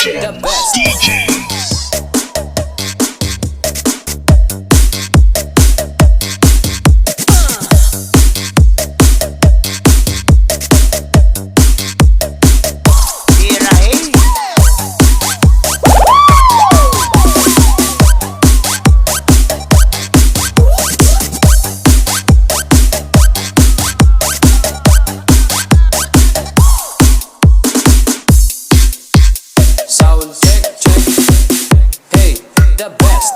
The best DJs. Sound check, check. Hey, the best.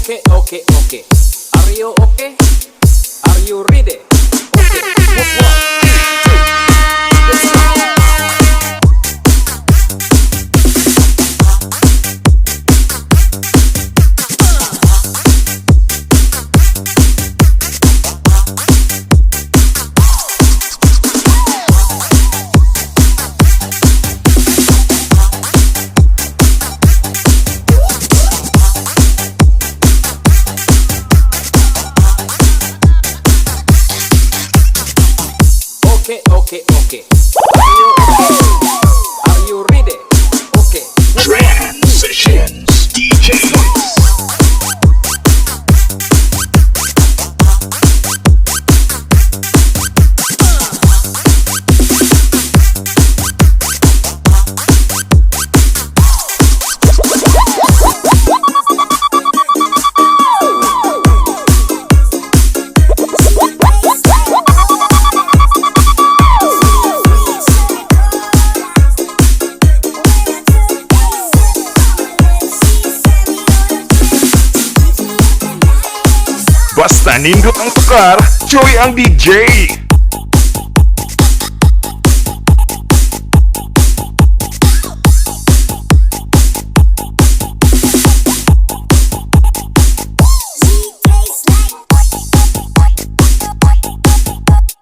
Okay, okay, okay. Are you okay? Are you ready? Okay. One, two, let's go. Okay, okay, okay. Are you okay? Are you ready? Okay. Transitions DJs. Basta nindot ang tukar, Joy ang DJ.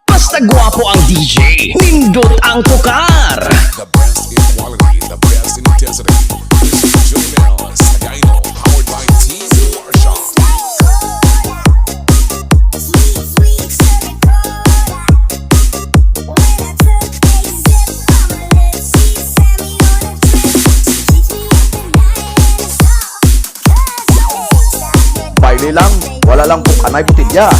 Basta gwapo ang DJ, nindot ang tukar. The best in quality, the best in intensity. This is Joey Melos, Sagayno, powered by Team Workshop. Baile lang, wala lang kung kanay butilya.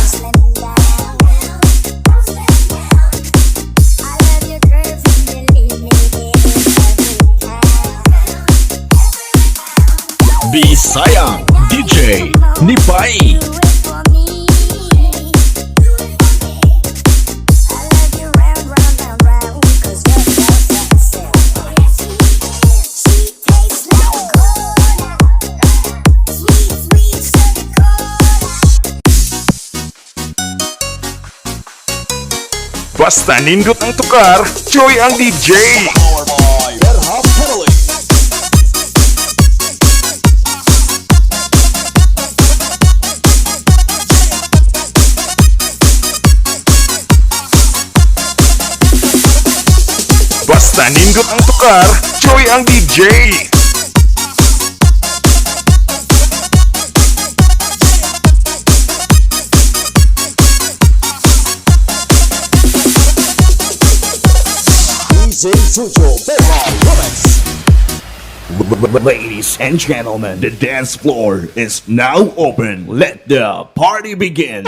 Bisayang DJ Nipay. Basta nindot ang tukar, Joy ang DJ. Powered by Berhap Penalty. Basta nindot ang tukar, Joy ang DJ. DJ Jojo Berhap Remix. Ladies and gentlemen, the dance floor is now open. Let the party begin.